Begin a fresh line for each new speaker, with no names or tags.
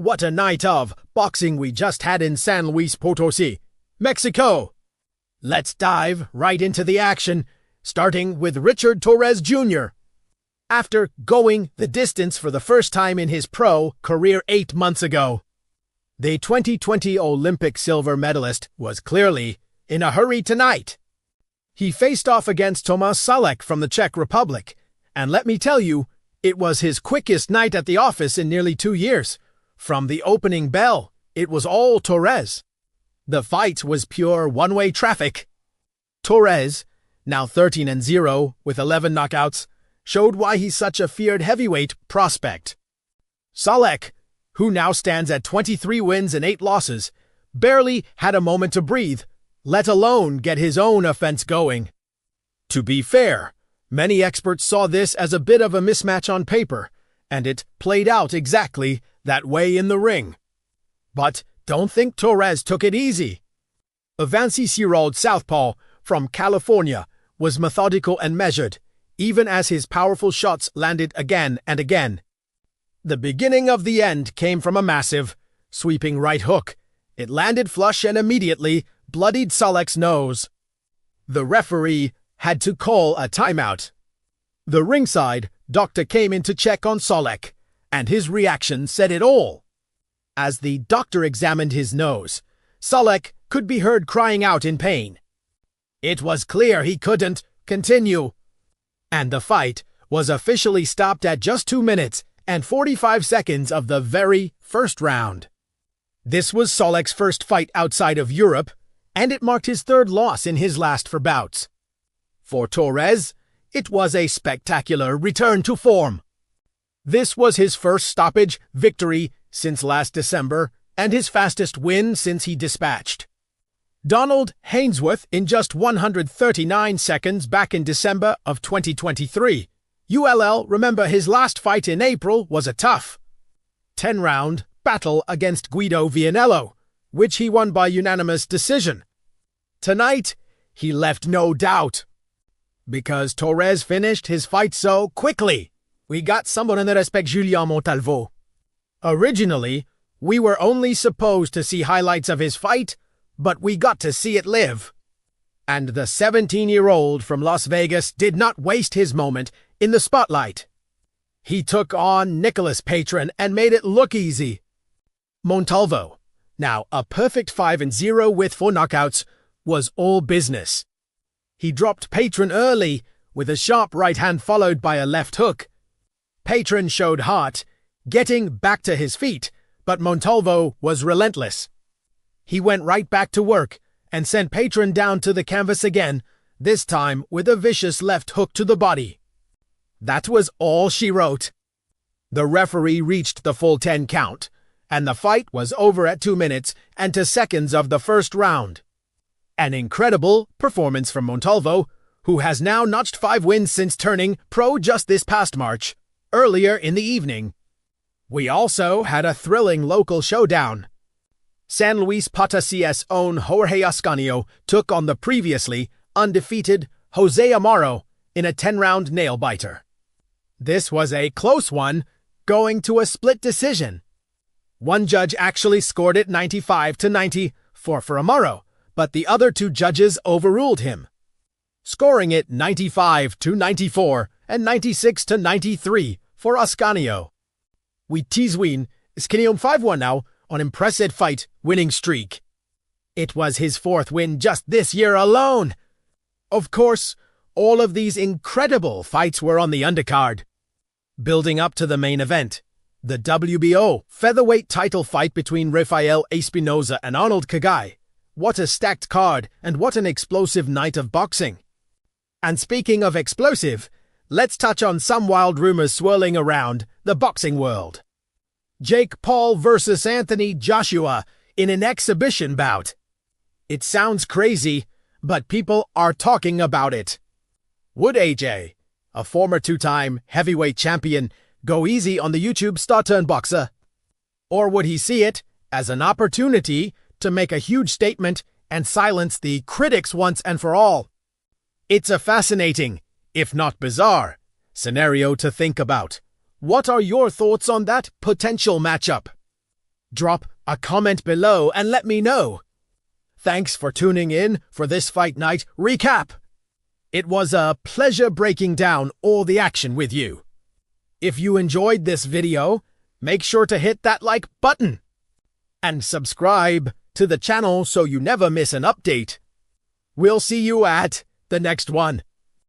What a night of boxing we just had in San Luis Potosi, Mexico! Let's dive right into the action, starting with Richard Torrez Junior. After going the distance for the first time in his pro career 8 months ago, the 2020 Olympic silver medalist was clearly in a hurry tonight. He faced off against Tomas Salek from the Czech Republic, and let me tell you, it was his quickest night at the office in nearly 2 years. From the opening bell, it was all Torrez. The fight was pure one-way traffic. Torrez, now 13-0 with 11 knockouts, showed why he's such a feared heavyweight prospect. Salek, who now stands at 23 wins and 8 losses, barely had a moment to breathe, let alone get his own offense going. To be fair, many experts saw this as a bit of a mismatch on paper, and it played out exactly that way in the ring. But don't think Torrez took it easy. A 26-year-old southpaw from California was methodical and measured, even as his powerful shots landed again and again. The beginning of the end came from a massive, sweeping right hook. It landed flush and immediately bloodied Salek's nose. The referee had to call a timeout. The ringside doctor came in to check on Salek, and his reaction said it all. As the doctor examined his nose, Salek could be heard crying out in pain. It was clear he couldn't continue, and the fight was officially stopped at just 2 minutes and 45 seconds of the very first round. This was Salek's first fight outside of Europe, and it marked his 3rd loss in his last 4 bouts. For Torrez, it was a spectacular return to form. This was his first stoppage victory since last December and his fastest win since he dispatched Donald Hainsworth in just 139 seconds back in December of 2023. ULL, remember his last fight in April was a tough 10-round battle against Guido Vianello, which he won by unanimous decision. Tonight, he left no doubt, because Torrez finished his fight so quickly. We got someone that respects Julian Montalvo. Originally, we were only supposed to see highlights of his fight, but we got to see it live. And the 17-year-old from Las Vegas did not waste his moment in the spotlight. He took on Nicolas Patron and made it look easy. Montalvo, now a perfect 5-0 with 4 knockouts, was all business. He dropped Patron early with a sharp right hand followed by a left hook. Patron showed heart, getting back to his feet, but Montalvo was relentless. He went right back to work and sent Patron down to the canvas again, this time with a vicious left hook to the body. That was all she wrote. The referee reached the full 10 count, and the fight was over at 2 minutes and 2 seconds of the first round. An incredible performance from Montalvo, who has now notched 5 wins since turning pro just this past March, earlier in the evening. We also had a thrilling local showdown. San Luis Potosi's own Jorge Ascanio took on the previously undefeated Jose Amaro in a 10-round nail-biter. This was a close one, going to a split decision. One judge actually scored it 95-90 for Amaro, but the other 2 judges overruled him, scoring it 95-94 and 96-93 for Ascanio. We teaswin Ascanio 5-1 now on impressive fight winning streak. It was his 4th win just this year alone. Of course, all of these incredible fights were on the undercard. Building up to the main event, the WBO featherweight title fight between Rafael Espinoza and Arnold Khegai. What a stacked card and what an explosive night of boxing. And speaking of explosive, let's touch on some wild rumors swirling around the boxing world. Jake Paul versus Anthony Joshua in an exhibition bout. It sounds crazy, but people are talking about it. Would AJ, a former 2-time heavyweight champion, go easy on the YouTube star-turned boxer? Or would he see it as an opportunity to make a huge statement and silence the critics once and for all? It's a fascinating, if not bizarre, scenario to think about. What are your thoughts on that potential matchup? Drop a comment below and let me know. Thanks for tuning in for this Fight Night recap. It was a pleasure breaking down all the action with you. If you enjoyed this video, make sure to hit that like button and subscribe to the channel so you never miss an update. We'll see you at the next one.